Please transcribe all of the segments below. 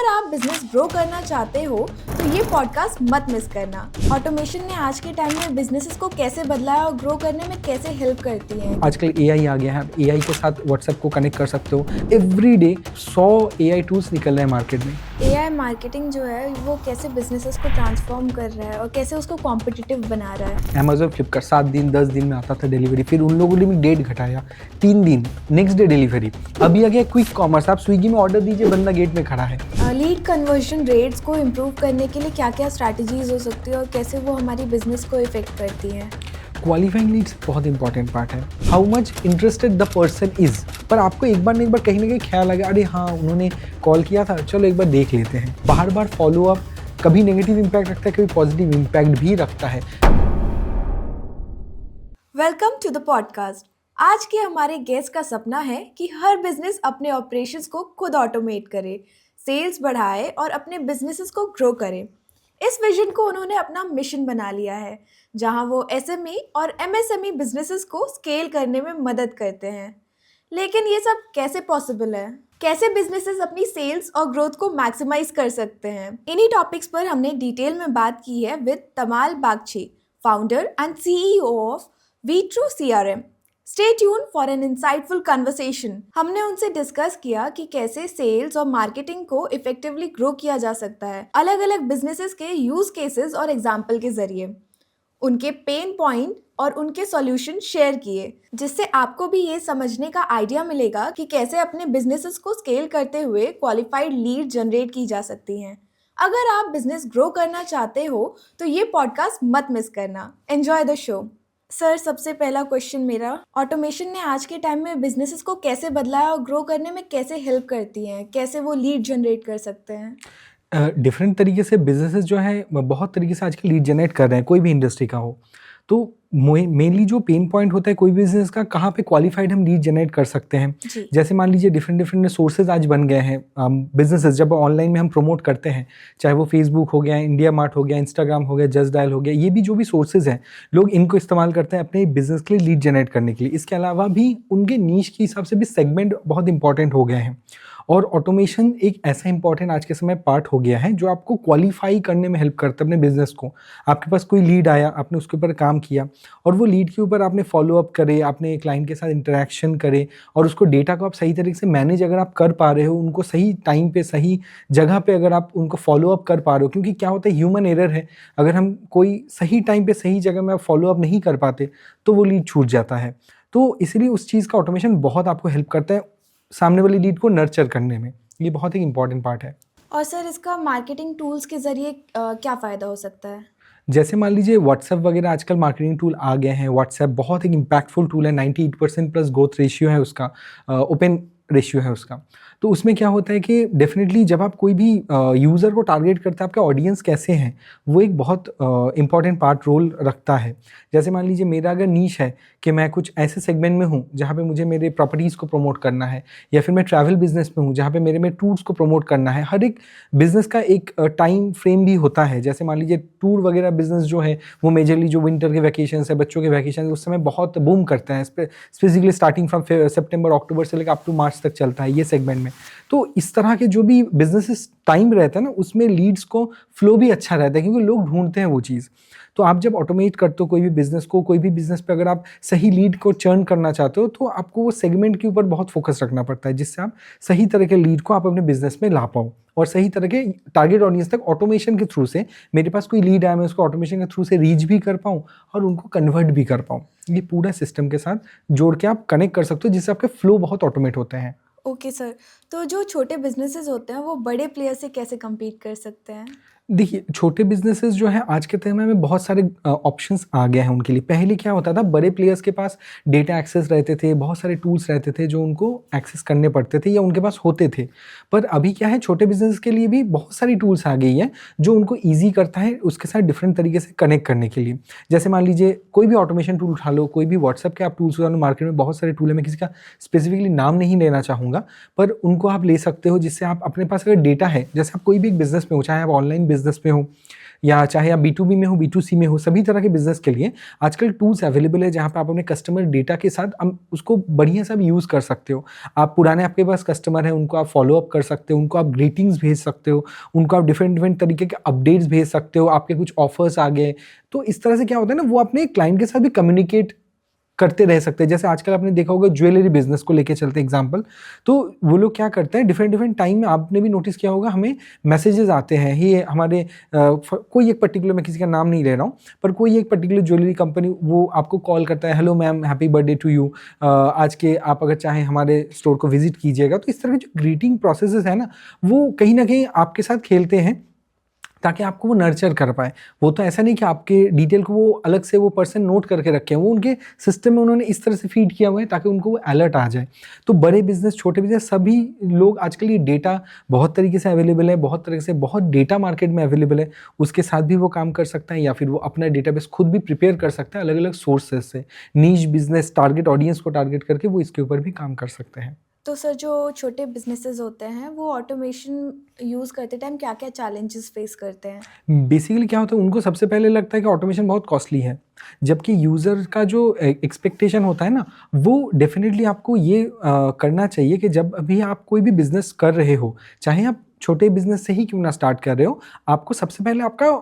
अगर आप business grow करना चाहते हो तो ये पॉडकास्ट मत मिस करना। ऑटोमेशन ने आज के टाइम में बिजनेसेस को कैसे बदला है और ग्रो करने में कैसे हेल्प करती है। आजकल एआई आ गया है, एआई के साथ व्हाट्सएप को कनेक्ट कर सकते हो। एवरी डे 100 एआई टूल्स निकल रहे हैं मार्केट में। एआई मार्केटिंग जो है वो कैसे बिजनेसेस को ट्रांसफॉर्म कर रहा है और कैसे उसको कॉम्पिटिटिव बना रहा है। अमेजोन फ्लिपकार्ट 7 दिन 10 दिन में आता था डिलीवरी, फिर उन लोगों ने भी डेट घटाया 3 दिन, नेक्स्ट डे डिलीवरी। अभी आ गया क्विक कॉमर्स, आप स्विगी में ऑर्डर दीजिए, बंदा गेट में खड़ा है। लीड कन्वर्जन रेट्स को इम्प्रूव करने के लिए क्या क्या स्ट्रैटेजीज हो सकती है और कैसे वो हमारी बिजनेस को इफेक्ट करती है। क्वालिफाइंग लीड्स बहुत इंपॉर्टेंट पार्ट है। How much interested the person is, पर आपको एक बार न एक बार कहीं ना कहीं ख्याल आ गया, अरे हाँ उन्होंने कॉल किया था, चलो एक बार देख लेते हैं। बार बार फॉलो अप कभी नेगेटिव इम्पैक्ट रखता है, कभी पॉजिटिव इम्पैक्ट भी रखता है। Welcome to the podcast. आज के हमारे गेस्ट का सपना है कि हर बिजनेस अपने ऑपरेशंस को खुद ऑटोमेट करे, सेल्स बढ़ाए और अपने बिजनेसेस को ग्रो करे। इस विजन को उन्होंने अपना मिशन बना लिया है, जहां वो एसएमई और एमएसएमई बिजनेसेस को स्केल करने में मदद करते हैं। लेकिन ये सब कैसे पॉसिबल है? कैसे बिजनेसेस अपनी सेल्स और ग्रोथ को मैक्सिमाइज कर सकते हैं? इन्हीं टॉपिक्स पर हमने डिटेल में बात की है with Tamal Bagchi, founder and CEO of VTrue CRM. Stay tune for an insightful conversation. हमने उनसे डिस्कस किया कि कैसे सेल्स और मार्केटिंग को इफेक्टिवली ग्रो किया जा सकता है, अलग अलग बिजनेसेस के यूज केसेस और एग्जाम्पल के जरिए। उनके पेन पॉइंट और उनके सॉल्यूशन शेयर किए, जिससे आपको भी ये समझने का आइडिया मिलेगा कि कैसे अपने बिजनेसेस को स्केल करते हुए क्वालिफाइड लीड जनरेट की जा सकती हैं। अगर आप बिजनेस ग्रो करना चाहते हो तो ये पॉडकास्ट मत मिस करना। Enjoy the show. सर, सबसे पहला क्वेश्चन मेरा, ऑटोमेशन ने आज के टाइम में बिजनेसेस को कैसे बदला है और ग्रो करने में कैसे हेल्प करती हैं, कैसे वो लीड जनरेट कर सकते हैं? डिफरेंट तरीके से बिजनेसेस जो है बहुत तरीके से आजकल लीड जनरेट कर रहे हैं, कोई भी इंडस्ट्री का हो। तो मेनली जो पेन पॉइंट होता है कोई बिजनेस का, कहाँ पे क्वालिफाइड हम लीड जनरेट कर सकते हैं। जैसे मान लीजिए डिफरेंट डिफरेंट सोर्सेज आज बन गए हैं। बिजनेसेस जब ऑनलाइन में हम प्रमोट करते हैं, चाहे वो फेसबुक हो गया, इंडिया मार्ट हो गया, इंस्टाग्राम हो गया, जस्ट डायल हो गया, ये भी जो भी सोर्सेज हैं, लोग इनको इस्तेमाल करते हैं अपने बिजनेस के लिए लीड जनरेट करने के लिए। इसके अलावा भी उनके नीश के हिसाब से भी सेगमेंट बहुत इंपॉर्टेंट हो गए हैं। और ऑटोमेशन एक ऐसा इंपॉर्टेंट आज के समय पार्ट हो गया है जो आपको क्वालिफाई करने में हेल्प करता है अपने बिजनेस को। आपके पास कोई लीड आया, आपने उसके ऊपर काम किया और वो लीड के ऊपर आपने फॉलो अप करे, आपने क्लाइंट के साथ इंटरेक्शन करे और उसको डेटा को आप सही तरीके से मैनेज अगर आप कर पा रहे हो, उनको सही टाइम पे सही जगह पे अगर आप उनको फॉलो अप कर पा रहे हो, क्योंकि क्या होता है ह्यूमन एरर है, अगर हम कोई सही टाइम पे सही जगह में फॉलो अप नहीं कर पाते तो वो लीड छूट जाता है। तो इसलिए उस चीज़ का ऑटोमेशन बहुत आपको हेल्प करता है सामने वाली लीड को नर्चर करने में। ये बहुत ही इंपॉर्टेंट पार्ट है। और सर, इसका मार्केटिंग टूल्स के जरिए क्या फ़ायदा हो सकता है? जैसे मान लीजिए व्हाट्सएप वगैरह आजकल मार्केटिंग टूल आ गए हैं। व्हाट्सएप बहुत एक इम्पैक्टफुल टूल है, 98% प्लस ग्रोथ रेशियो है उसका, ओपन रेशियो है उसका। तो उसमें क्या होता है कि डेफिनेटली जब आप कोई भी यूज़र को टारगेट करते हैं, आपका ऑडियंस कैसे हैं, वो एक बहुत इंपॉर्टेंट पार्ट रोल रखता है। जैसे मान लीजिए मेरा अगर नीश है कि मैं कुछ ऐसे सेगमेंट में हूँ जहाँ पे मुझे मेरे प्रॉपर्टीज़ को प्रमोट करना है, या फिर मैं ट्रैवल बिजनेस में हूँ जहाँ पे मेरे में टूर्स को प्रमोट करना है। हर एक बिजनेस का एक टाइम फ्रेम भी होता है। जैसे मान लीजिए टूर वगैरह बिजनेस जो है वो मेजरली जो विंटर के वैकेशन है, बच्चों के वैकेशन उस समय बहुत बूम करते हैं, स्पेसिफिकली स्टार्टिंग फ्रॉम सितंबर अक्टूबर से लेकर अप टू मार्च तक चलता है ये सेगमेंट में। तो इस तरह के जो भी बिजनेसेस टाइम रहता है ना, उसमें लीड्स को फ्लो भी अच्छा रहता है क्योंकि लोग ढूंढते हैं वो चीज़। तो आप जब ऑटोमेट करते हो कोई भी बिजनेस को, कोई भी बिजनेस पे अगर आप सही लीड को चर्न करना चाहते हो तो आपको वो सेगमेंट के ऊपर बहुत फोकस रखना पड़ता है, जिससे आप सही तरह के लीड को आप अपने बिजनेस में ला पाओ और सही तरह के टारगेट ऑडियंस तक ऑटोमेशन के थ्रू से, मेरे पास कोई लीड आया मैं उसको ऑटोमेशन के थ्रू से रीच भी कर पाऊँ और उनको कन्वर्ट भी कर पाऊँ। ये पूरा सिस्टम के साथ जोड़ के आप कनेक्ट कर सकते हो, जिससे आपके फ्लो बहुत ऑटोमेट होते हैं। ओके सर, तो जो छोटे बिजनेसेस होते हैं वो बड़े प्लेयर से कैसे compete कर सकते हैं? देखिए, छोटे बिज़नेसेस जो हैं आज के समय में बहुत सारे ऑप्शंस आ गए हैं उनके लिए। पहले क्या होता था, बड़े प्लेयर्स के पास डेटा एक्सेस रहते थे, बहुत सारे टूल्स रहते थे जो उनको एक्सेस करने पड़ते थे या उनके पास होते थे। पर अभी क्या है, छोटे बिज़नेस के लिए भी बहुत सारी टूल्स आ गई हैं जो उनको ईज़ी करता है उसके साथ डिफरेंट तरीके से कनेक्ट करने के लिए। जैसे मान लीजिए कोई भी ऑटोमेशन टूल उठा लो, कोई भी व्हाट्सएप के आप टूल्स उठा लो, मार्केट में बहुत सारे टूल हैं, मैं किसी का स्पेसिफिकली नाम नहीं लेना चाहूँगा, पर उनको आप ले सकते हो जिससे आप अपने पास अगर डेटा है, जैसे आप कोई भी एक बिज़नेस में हो, चाहे आप ऑनलाइन बिज़नेस में हो या चाहे आप B2B में हो, B2C में हो, सभी तरह के बिजनेस के लिए आजकल टूल्स अवेलेबल है जहाँ पे आप अपने कस्टमर डेटा के साथ उसको बढ़िया सा भी यूज़ कर सकते हो। आप पुराने आपके पास कस्टमर हैं, उनको आप फॉलो अप कर सकते हो, उनको आप ग्रीटिंग्स भेज सकते हो, उनको आप डिफरेंट डिफरेंट तरीके के अपडेट्स भेज सकते हो, आपके कुछ ऑफर्स आ गए। तो इस तरह से क्या होता है ना, वो अपने क्लाइंट के साथ भी कम्युनिकेट करते रह सकते हैं। जैसे आजकल आपने देखा होगा ज्वेलरी बिजनेस को लेके चलते एग्जांपल, तो वो लोग क्या करते हैं डिफरेंट डिफरेंट टाइम में, आपने भी नोटिस किया होगा, हमें मैसेजेस आते हैं। ये हमारे कोई एक पर्टिकुलर, मैं किसी का नाम नहीं ले रहा हूँ, पर कोई एक पर्टिकुलर ज्वेलरी कंपनी वो आपको कॉल करता है, hello ma'am, happy birthday to you, आज के आप अगर चाहें हमारे स्टोर को विजिट कीजिएगा। तो इस तरह के जो ग्रीटिंग प्रोसेसेस है ना, वो कहीं ना कहीं आपके साथ खेलते हैं ताकि आपको वो नर्चर कर पाए। वो तो ऐसा नहीं कि आपके डिटेल को वो अलग से वो पर्सन नोट करके रखे हैं, वो उनके सिस्टम में उन्होंने इस तरह से फीड किया हुआ है ताकि उनको वो अलर्ट आ जाए। तो बड़े बिजनेस, छोटे बिजनेस, सभी लोग आजकल ये डेटा बहुत तरीके से अवेलेबल है, बहुत तरह से बहुत डेटा मार्केट में अवेलेबल है, उसके साथ भी वो काम कर सकते हैं, या फिर वो अपना डेटाबेस खुद भी प्रिपेयर कर सकते हैं अलग अलग सोर्सेज से। नीश बिजनेस टारगेट ऑडियंस को टारगेट करके वो इसके ऊपर भी काम कर सकते हैं। तो सर, जो छोटे बिजनेसेस होते हैं वो ऑटोमेशन यूज़ करते टाइम क्या क्या चैलेंजेस फेस करते हैं? बेसिकली क्या होता है, उनको सबसे पहले लगता है कि ऑटोमेशन बहुत कॉस्टली है, जबकि यूज़र का जो एक्सपेक्टेशन होता है ना, वो डेफिनेटली आपको ये करना चाहिए कि जब अभी आप कोई भी बिजनेस कर रहे हो, चाहे आप छोटे बिजनेस से ही क्यों ना स्टार्ट कर रहे हो, आपको सबसे पहले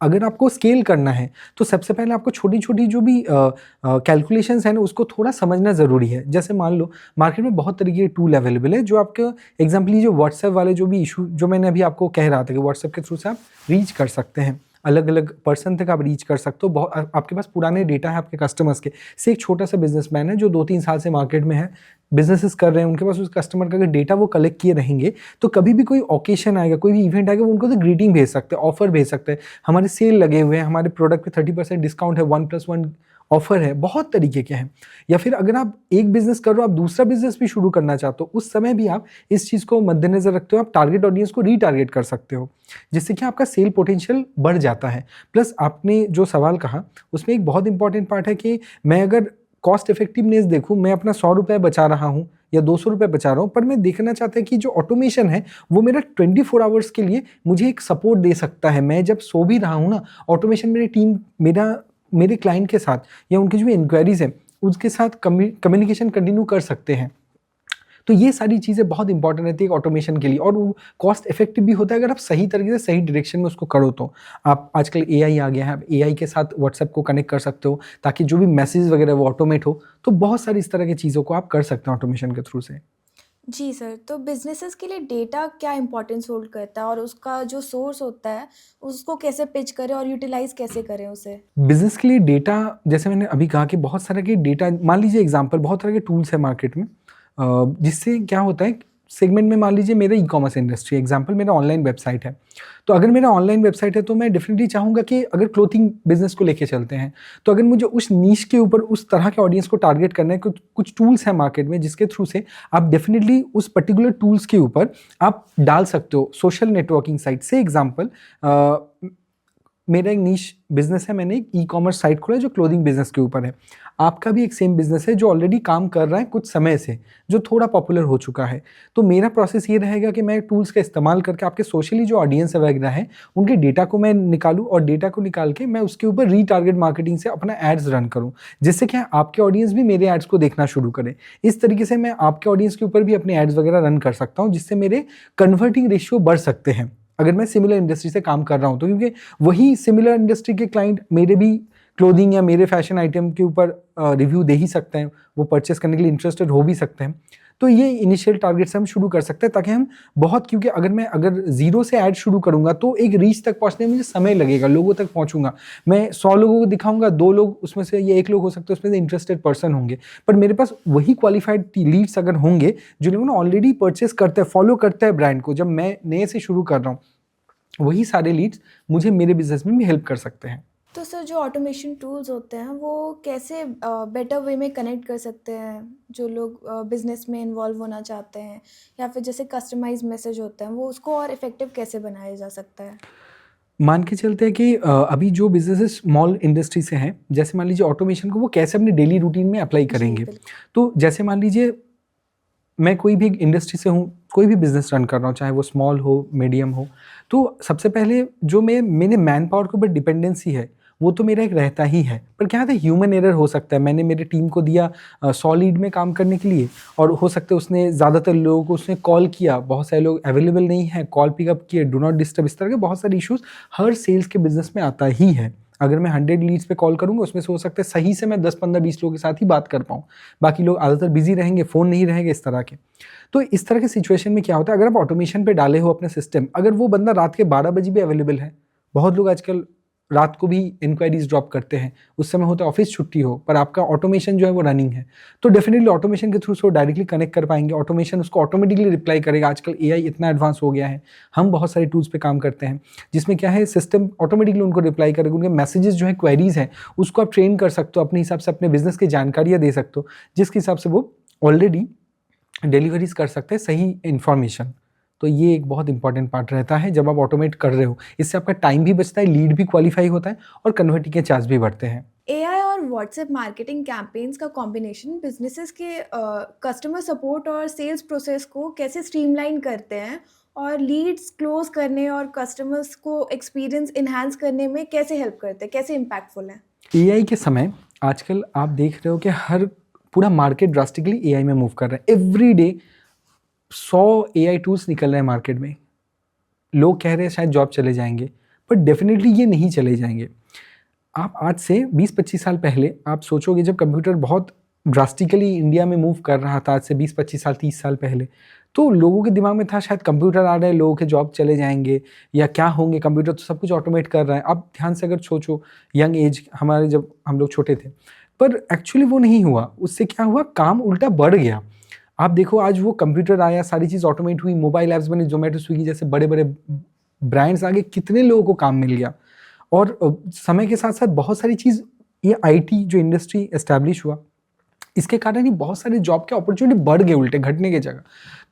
अगर आपको स्केल करना है तो सबसे पहले आपको छोटी छोटी जो भी कैलकुलेशंस है ना, उसको थोड़ा समझना ज़रूरी है। जैसे मान लो मार्केट में बहुत तरीके के टूल अवेलेबल है जो आपके एग्जाम्पल, जो व्हाट्सएप वाले जो भी इशू जो मैंने अभी आपको कह रहा था कि व्हाट्सएप के थ्रू से आप रीच कर सकते हैं, अलग अलग पर्सन तक आप रीच कर सकते हो। बहुत आपके पास पुराने डेटा है आपके कस्टमर्स के। से एक छोटा सा बिजनेसमैन है जो 2-3 साल से मार्केट में है, बिजनेसेस कर रहे हैं, उनके पास उस कस्टमर का अगर डेटा वो कलेक्ट किए रहेंगे तो कभी भी कोई ओकेशन आएगा, कोई भी इवेंट आएगा, वो उनको तो ग्रीटिंग भेज सकते हैं, ऑफर भेज सकते हैं, हमारे सेल लगे हुए हैं, हमारे प्रोडक्ट पे 30% डिस्काउंट है, 1+1 ऑफर है, बहुत तरीके के हैं। या फिर अगर आप एक बिजनेस कर रहे हो, आप दूसरा बिजनेस भी शुरू करना चाहते हो, उस समय भी आप इस चीज़ को मद्देनजर रखते हो, आप टारगेट ऑडियंस को रीटारगेट कर सकते हो, जिससे कि आपका सेल पोटेंशियल बढ़ जाता है। प्लस आपने जो सवाल कहा उसमें एक बहुत इंपॉर्टेंट पार्ट है कि मैं अगर कॉस्ट इफेक्टिवनेस देखूँ, मैं अपना 100 रुपये बचा रहा हूँ या 200 रुपये बचा रहा हूँ, पर मैं देखना चाहता है कि जो ऑटोमेशन है वो मेरा 24 आवर्स के लिए मुझे एक सपोर्ट दे सकता है। मैं जब सो भी रहा हूँ ना, ऑटोमेशन मेरी टीम मेरे क्लाइंट के साथ या उनकी जो इंक्वायरीज हैं उसके साथ कम्युनिकेशन कंटिन्यू कर सकते हैं। तो ये सारी चीज़ें बहुत इंपॉर्टेंट रहती है ऑटोमेशन के लिए, और वो कॉस्ट इफेक्टिव भी होता है अगर आप सही तरीके से सही डायरेक्शन में उसको करो। तो आप आजकल एआई आ गया है, आप एआई के साथ व्हाट्सएप को कनेक्ट कर सकते हो ताकि जो भी मैसेज वगैरह वो ऑटोमेट हो। तो बहुत सारी इस तरह की चीज़ों को आप कर सकते हैं ऑटोमेशन के थ्रू से। जी सर, तो बिजनेसेस के लिए डेटा क्या इंपॉर्टेंस होल्ड करता है और उसका जो सोर्स होता है उसको कैसे पिच करें और यूटिलाइज कैसे करें उसे? बिजनेस के लिए डेटा, जैसे मैंने अभी कहा कि बहुत सारे के डेटा, मान लीजिए एग्जांपल, बहुत तरह के टूल्स है मार्केट में, जिससे क्या होता है सेगमेंट में, मान लीजिए मेरा ई कॉमर्स इंडस्ट्री एग्जांपल, मेरा ऑनलाइन वेबसाइट है। तो अगर मेरा ऑनलाइन वेबसाइट है तो मैं डेफिनेटली चाहूँगा कि अगर क्लोथिंग बिजनेस को लेके चलते हैं, तो अगर मुझे उस नीश के ऊपर उस तरह के ऑडियंस को टारगेट करना है, कुछ टूल्स हैं मार्केट में जिसके थ्रू से आप डेफिनेटली उस पर्टिकुलर टूल्स के ऊपर आप डाल सकते हो सोशल नेटवर्किंग साइट से। एग्जाम्पल, मेरा एक नीश बिजनेस है, मैंने एक ई कॉमर्स साइट खोला है जो क्लोथिंग बिजनेस के ऊपर है। आपका भी एक सेम बिजनेस है जो ऑलरेडी काम कर रहा है कुछ समय से, जो थोड़ा पॉपुलर हो चुका है। तो मेरा प्रोसेस ये रहेगा कि मैं टूल्स का इस्तेमाल करके आपके सोशली जो ऑडियंस वगैरह है उनके डेटा को मैं निकालूं, और डेटा को निकाल के मैं उसके ऊपर रीटारगेट मार्केटिंग से अपना एड्स रन करूं, जिससे क्या आपके ऑडियंस भी मेरे एड्स को देखना शुरू करे। इस तरीके से मैं आपके ऑडियंस के ऊपर भी अपने एड्स वगैरह रन कर सकता हूँ, जिससे मेरे कन्वर्टिंग रेशियो बढ़ सकते हैं अगर मैं सिमिलर इंडस्ट्री से काम कर रहा हूँ। तो क्योंकि वही सिमिलर इंडस्ट्री के क्लाइंट मेरे भी क्लोथिंग या मेरे फैशन आइटम के ऊपर रिव्यू दे ही सकते हैं, वो परचेस करने के लिए इंटरेस्टेड हो भी सकते हैं। तो ये इनिशियल टारगेट से हम शुरू कर सकते हैं ताकि हम बहुत, क्योंकि अगर जीरो से ऐड शुरू करूंगा तो एक रीच तक पहुंचने में मुझे समय लगेगा, लोगों तक पहुंचूंगा, मैं 100 लोगों को दिखाऊंगा, 2 लोग उसमें से, ये 1 लोग हो सकते हैं उसमें से इंटरेस्टेड पर्सन होंगे, पर मेरे पास वही क्वालिफाइड लीड्स अगर होंगे जो लोगों ने ऑलरेडी परचेस करते हैं, फॉलो करते हैं ब्रांड को, जब मैं नए से शुरू कर रहा हूँ, वही सारे लीड्स मुझे मेरे बिजनेस में भी हेल्प कर सकते हैं। तो सर, जो ऑटोमेशन टूल्स होते हैं वो कैसे बेटर वे में कनेक्ट कर सकते हैं जो लोग बिजनेस में इन्वॉल्व होना चाहते हैं, या फिर जैसे कस्टमाइज मैसेज होते हैं वो उसको और इफेक्टिव कैसे बनाया जा सकता है? मान के चलते हैं कि अभी जो बिजनेसेस स्मॉल इंडस्ट्री से हैं, जैसे मान लीजिए ऑटोमेशन को वो कैसे अपने डेली रूटीन में अप्लाई जी करेंगे। बिल्कुल। तो जैसे मान लीजिए मैं कोई भी इंडस्ट्री से हूँ, कोई भी बिज़नेस रन कर रहा हूँ, चाहे वो स्मॉल हो, मीडियम हो, तो सबसे पहले जो मेरे मैन पावर के ऊपर डिपेंडेंसी है, वो तो मेरा एक रहता ही है। पर क्या है, ह्यूमन एरर हो सकता है। मैंने मेरी टीम को दिया 100 लीड में काम करने के लिए, और हो सकता है उसने ज़्यादातर लोगों को उसने कॉल किया, बहुत सारे लोग अवेलेबल नहीं हैं, कॉल पिकअप किए, डू नॉट डिस्टर्ब, इस तरह के बहुत सारे इश्यूज़ हर सेल्स के बिज़नेस में आता ही है। अगर मैं 100 लीड्स पे कॉल करूँगा, उसमें से हो सकता है सही से मैं 10, 15, 20 लोगों के साथ ही बात कर पाऊँ। बाकी लोग ज़्यादातर बिज़ी रहेंगे, फ़ोन नहीं रहेगा, इस तरह के। तो इस तरह के सिचुएशन में क्या होता है, अगर आप ऑटोमेशन पे डाले हो अपने सिस्टम, अगर वो बंदा रात के 12 बजे भी अवेलेबल है, बहुत लोग आजकल रात को भी इंक्वायरीज ड्रॉप करते हैं, उस समय होता है ऑफिस छुट्टी हो, पर आपका ऑटोमेशन जो है वो रनिंग है, तो डेफिनेटली ऑटोमेशन के थ्रू से वो डायरेक्टली कनेक्ट कर पाएंगे। ऑटोमेशन उसको ऑटोमेटिकली रिप्लाई करेगा। आजकल एआई इतना एडवांस हो गया है, हम बहुत सारे टूल्स पे काम करते हैं जिसमें क्या है, सिस्टम ऑटोमेटिकली उनको रिप्लाई करेगा। उनके मैसेजेस जो है, क्वेरीज हैं, उसको आप ट्रेन कर सकते हो, अपने हिसाब से अपने बिजनेस की जानकारियाँ दे सकते हो, जिसके हिसाब से वो ऑलरेडी डिलीवरीज कर सकते हैं सही इन्फॉर्मेशन। तो ये एक बहुत इंपॉर्टेंट पार्ट रहता है जब आप ऑटोमेट कर रहे हो। इससे आपका टाइम भी बचता है, लीड भी क्वालिफाई होता है, और कन्वर्टिंग के चार्ज भी बढ़ते हैं। एआई और व्हाट्सएप मार्केटिंग कैंपेन्स का कॉम्बिनेशन बिजनेसेस के कस्टमर सपोर्ट और सेल्स प्रोसेस को कैसे स्ट्रीमलाइन करते हैं, और लीड्स क्लोज करने और कस्टमर्स को एक्सपीरियंस इन्हांस करने में कैसे हेल्प करते हैं, कैसे इम्पैक्टफुल हैं? एआई के समय आजकल आप देख रहे हो कि हर पूरा मार्केट ड्रास्टिकली एआई में मूव कर रहा है। एवरी डे 100 एआई टूल्स निकल रहे हैं मार्केट में। लोग कह रहे हैं शायद जॉब चले जाएंगे, पर डेफिनेटली ये नहीं चले जाएंगे। आप आज से 20-25 साल पहले आप सोचोगे, जब कंप्यूटर बहुत ड्रास्टिकली इंडिया में मूव कर रहा था, आज से 20-25 साल, 30 साल पहले, तो लोगों के दिमाग में था शायद कंप्यूटर आ रहे हैं, लोगों के जॉब चले जाएंगे, या क्या होंगे, कंप्यूटर तो सब कुछ ऑटोमेट कर रहा है। अब ध्यान से अगर सोचो, यंग एज हमारे, जब हम लोग छोटे थे, पर एक्चुअली वो नहीं हुआ। उससे क्या हुआ, काम उल्टा बढ़ गया। आप देखो, आज वो कंप्यूटर आया, सारी चीज़ ऑटोमेट हुई, मोबाइल ऐप्स बने, जोमेटो, स्विगी जैसे बड़े बड़े ब्रांड्स आगे, कितने लोगों को काम मिल गया। और समय के साथ साथ बहुत सारी चीज़, ये आईटी जो इंडस्ट्री एस्टैब्लिश हुआ, इसके कारण ही बहुत सारे जॉब के अपॉर्चुनिटी बढ़ गए, उल्टे घटने की जगह।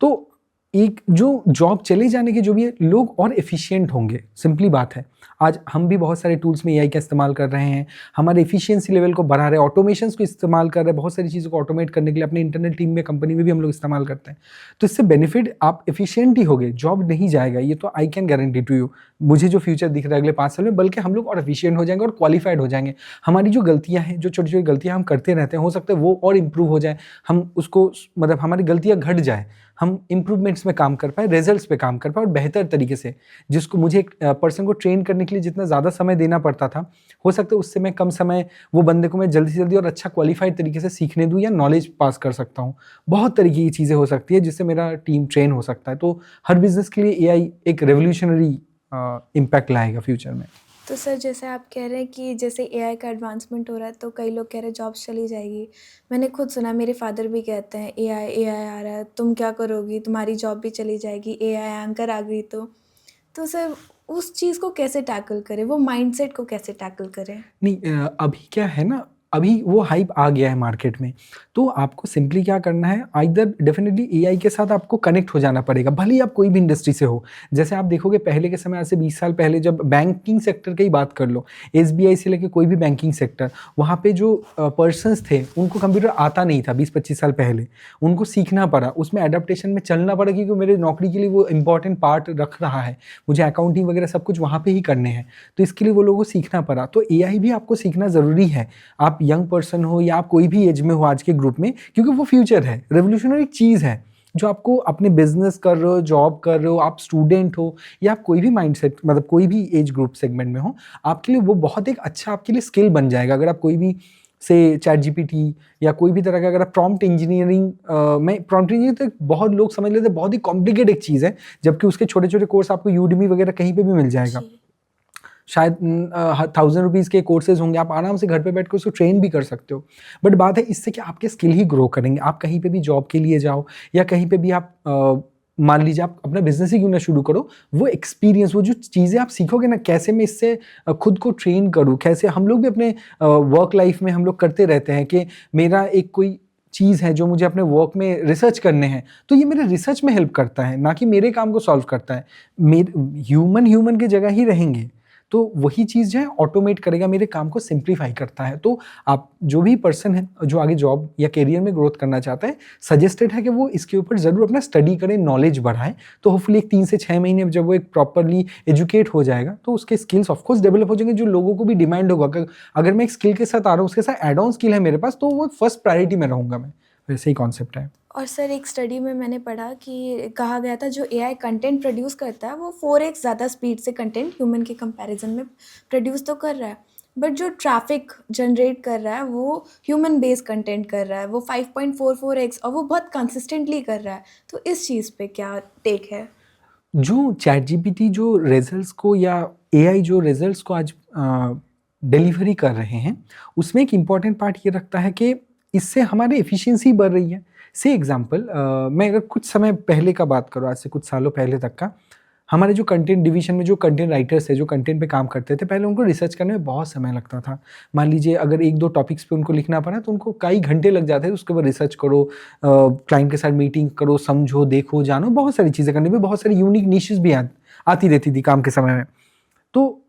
तो एक जो जॉब चले जाने के जो भी है, लोग और एफिशिएंट होंगे, सिंपली बात है। आज हम भी बहुत सारे टूल्स में एआई का इस्तेमाल कर रहे हैं, हमारे एफिशिएंसी लेवल को बढ़ा रहे हैं, ऑटोमेशंस को इस्तेमाल कर रहे हैं, बहुत सारी चीज़ों को ऑटोमेट करने के लिए अपने इंटरनल टीम में, कंपनी में भी हम लोग इस्तेमाल करते हैं। तो इससे बेनिफिट, आप एफिशिएंट ही होगे, जॉब नहीं जाएगा, ये तो I can guarantee to you. मुझे जो फ्यूचर दिख रहा है अगले 5 साल में, बल्कि हम लोग और एफिशिएंट हो जाएंगे और क्वालिफाइड हो जाएंगे। हमारी जो गलतियाँ हैं, जो छोटी छोटी गलतियाँ हम करते रहते हैं, हो सकता है वो और इम्प्रूव हो जाए, हम उसको, मतलब हमारी गलतियाँ घट जाए, हम इम्प्रूवमेंट्स में काम कर पाए, रिजल्ट्स पे काम कर पाए, और बेहतर तरीके से। जिसको मुझे एक पर्सन को ट्रेन करने के लिए जितना ज़्यादा समय देना पड़ता था, हो सकता है उससे मैं कम समय, वो बंदे को मैं जल्दी से जल्दी और अच्छा क्वालिफाइड तरीके से सीखने दूँ या नॉलेज पास कर सकता हूँ। बहुत तरीके की चीज़ें हो सकती है जिससे मेरा टीम ट्रेन हो सकता है। तो हर बिज़नेस के लिए एआई एक रेवोल्यूशनरी इम्पैक्ट लाएगा फ्यूचर में। तो सर, जैसे आप कह रहे हैं कि जैसे एआई का एडवांसमेंट हो रहा है, तो कई लोग कह रहे हैं जॉब्स चली जाएगी। मैंने खुद सुना, मेरे फादर भी कहते हैं एआई एआई आ रहा है, तुम क्या करोगी, तुम्हारी जॉब भी चली जाएगी, एआई एंकर आ गई तो सर उस चीज़ को कैसे टैकल करें, वो माइंडसेट को कैसे टैकल करें? नहीं, अभी क्या है ना, अभी वो हाइप आ गया है मार्केट में, तो आपको सिंपली क्या करना है, आइदर डेफिनेटली एआई के साथ आपको कनेक्ट हो जाना पड़ेगा, भले ही आप कोई भी इंडस्ट्री से हो। जैसे आप देखोगे पहले के समय, आज से 20 साल पहले, जब बैंकिंग सेक्टर की बात कर लो, एसबीआई से लेके कोई भी बैंकिंग सेक्टर, वहाँ पे जो पर्सन्स थे, उनको कंप्यूटर आता नहीं था 20-25 साल पहले, उनको सीखना पड़ा, उसमें एडाप्टेशन में चलना पड़ा, क्योंकि मेरे नौकरी के लिए वो इंपॉर्टेंट पार्ट रख रहा है, मुझे अकाउंटिंग वगैरह सब कुछ वहाँ पे ही करने हैं, तो इसके लिए वो लोगों को सीखना पड़ा। तो एआई भी आपको सीखना ज़रूरी है, आप यंग पर्सन हो या आप कोई भी एज में हो आज के ग्रुप में, क्योंकि वो फ्यूचर है, रेवोल्यूशनरी चीज़ है, जो आपको अपने बिजनेस कर रहे हो, जॉब कर रहे हो, आप स्टूडेंट हो या आप कोई भी माइंडसेट, मतलब कोई भी एज ग्रुप सेगमेंट में हो, आपके लिए वो बहुत एक अच्छा, आपके लिए स्किल बन जाएगा। अगर आप कोई भी से चैट जीपीटी या कोई भी तरह का, अगर आप प्रॉम्प्ट इंजीनियरिंग में, प्रॉम्प्ट इंजीनियरिंग तो बहुत लोग समझ लेते हैं बहुत ही कॉम्प्लिकेटेड एक चीज़ है, जबकि उसके छोटे छोटे कोर्स आपको यूडमी वगैरह कहीं पे भी मिल जाएगा। शायद 1000 रुपीज़ के कोर्सेज होंगे, आप आराम से घर पे बैठ कर उसको ट्रेन भी कर सकते हो। बट बात है इससे कि आपके स्किल ही ग्रो करेंगे। आप कहीं पे भी जॉब के लिए जाओ या कहीं पे भी आप मान लीजिए आप अपना बिजनेस ही क्यों ना शुरू करो, वो एक्सपीरियंस, वो जो चीज़ें आप सीखोगे ना, कैसे मैं इससे खुद को ट्रेन करूँ, कैसे, हम लोग भी अपने वर्क लाइफ में हम लोग करते रहते हैं कि मेरा एक कोई चीज़ है जो मुझे अपने वर्क में रिसर्च करने हैं, तो ये मेरे रिसर्च में हेल्प करता है, ना कि मेरे काम को सॉल्व करता है। ह्यूमन की जगह ही रहेंगे। तो वही चीज़ जो है ऑटोमेट करेगा, मेरे काम को सिंप्लीफाई करता है। तो आप जो भी पर्सन है जो आगे जॉब या करियर में ग्रोथ करना चाहता है, सजेस्टेड है कि वो इसके ऊपर ज़रूर अपना स्टडी करें, नॉलेज बढ़ाएं। तो होपफुली एक 3 से 6 महीने जब वो एक प्रॉपरली एजुकेट हो जाएगा तो उसके स्किल्स ऑफकोर्स डेवलप हो जाएंगे, जो लोगों को भी डिमांड होगा। अगर मैं एक स्किल के साथ आ रहा हूँ, उसके साथ एड ऑन स्किल है मेरे पास, तो वो फर्स्ट प्रायोरिटी में रहूँगा मैं। वैसे ही कॉन्सेप्ट है। और सर एक स्टडी में मैंने पढ़ा कि कहा गया था जो एआई कंटेंट प्रोड्यूस करता है वो 4x ज़्यादा स्पीड से कंटेंट ह्यूमन के कंपैरिजन में प्रोड्यूस तो कर रहा है, बट जो ट्रैफिक जनरेट कर रहा है वो ह्यूमन बेस्ड कंटेंट कर रहा है, वो 5.44x, और वो बहुत कंसिस्टेंटली कर रहा है। तो इस चीज़ पे क्या टेक है? जो चैट जीपीटी जो रिजल्ट्स को या एआई जो रिजल्ट्स को आज डिलीवरी कर रहे हैं, उसमें एक इम्पॉर्टेंट पार्ट ये रखता है कि इससे हमारी एफिशिएंसी बढ़ रही है। से एग्जांपल मैं अगर कुछ समय पहले का बात करूँ, आज से कुछ सालों पहले तक का, हमारे जो कंटेंट डिवीजन में जो कंटेंट राइटर्स है, जो कंटेंट पे काम करते थे, पहले उनको रिसर्च करने में बहुत समय लगता था। मान लीजिए अगर 1-2 टॉपिक्स पे उनको लिखना पड़ा तो उनको कई घंटे लग जाते थे, उसके बाद रिसर्च करो, क्लाइंट के साथ मीटिंग करो, समझो, देखो, जानो, बहुत सारी चीज़ें करने में, बहुत सारी यूनिक निशेस भी आती रहती थी काम के समय में। तो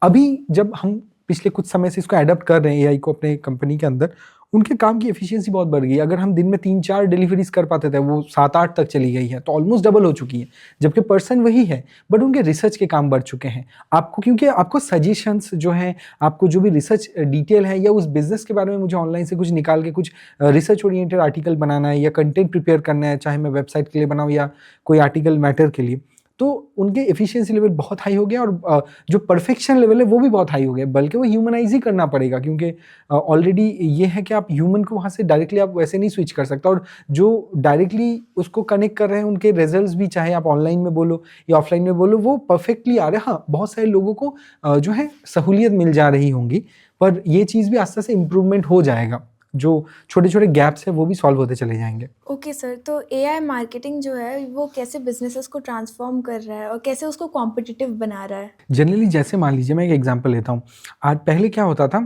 अभी जब हम पिछले कुछ समय से इसको एडप्ट कर रहे हैं एआई को अपने कंपनी के अंदर, उनके काम की एफिशिएंसी बहुत बढ़ गई है। अगर हम दिन में 3-4 डिलीवरीज कर पाते थे, वो 7-8 तक चली गई है, तो ऑलमोस्ट डबल हो चुकी है। जबकि पर्सन वही है, बट उनके रिसर्च के काम बढ़ चुके हैं। आपको क्योंकि आपको सजेशंस जो हैं, आपको जो भी रिसर्च डिटेल है या उस बिज़नेस के बारे में मुझे ऑनलाइन से कुछ निकाल के कुछ रिसर्च ओरिएंटेड आर्टिकल बनाना है या कंटेंट प्रिपेयर करना है, चाहे मैं वेबसाइट के लिए बनाऊँ या कोई आर्टिकल मैटर के लिए, तो उनके एफिशिएंसी लेवल बहुत हाई हो गया और जो परफेक्शन लेवल है वो भी बहुत हाई हो गया। बल्कि वो ह्यूमनाइज ही करना पड़ेगा, क्योंकि ऑलरेडी ये है कि आप ह्यूमन को वहाँ से डायरेक्टली आप वैसे नहीं स्विच कर सकता। और जो डायरेक्टली उसको कनेक्ट कर रहे हैं, उनके रिजल्ट्स भी, चाहे आप ऑनलाइन में बोलो या ऑफलाइन में बोलो, वो परफेक्टली आ रहे हैं। हाँ, बहुत सारे लोगों को जो है सहूलियत मिल जा रही होंगी, पर ये चीज़ भी आस्ते से इम्प्रूवमेंट हो जाएगा। जो छोटे छोटे गैप्स है वो भी सॉल्व होते चले जाएंगे। ओके सर, तो एआई मार्केटिंग जो है वो कैसे बिजनेसेस को ट्रांसफॉर्म कर रहा है और कैसे उसको कॉम्पिटिटिव बना रहा है? जनरली जैसे मान लीजिए मैं एक एग्जांपल लेता हूँ। आज पहले क्या होता था,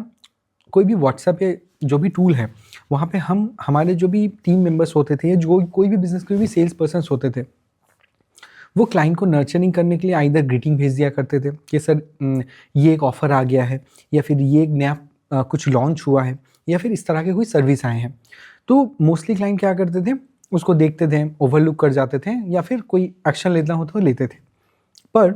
कोई भी व्हाट्सएप या जो भी टूल है, वहाँ पे हम हमारे जो भी टीम मेंबर्स होते थे या जो कोई भी बिजनेस कोई भी सेल्स पर्सन्स होते थे, वो क्लाइंट को नर्चरिंग करने के लिए आइदर ग्रीटिंग भेज दिया करते थे कि सर ये एक ऑफ़र आ गया है, या फिर ये एक नया कुछ लॉन्च हुआ है, या फिर इस तरह के कोई सर्विस आए हैं। तो मोस्टली क्लाइंट क्या करते थे, उसको देखते थे, ओवरलुक कर जाते थे, या फिर कोई एक्शन लेना हो तो लेते थे। पर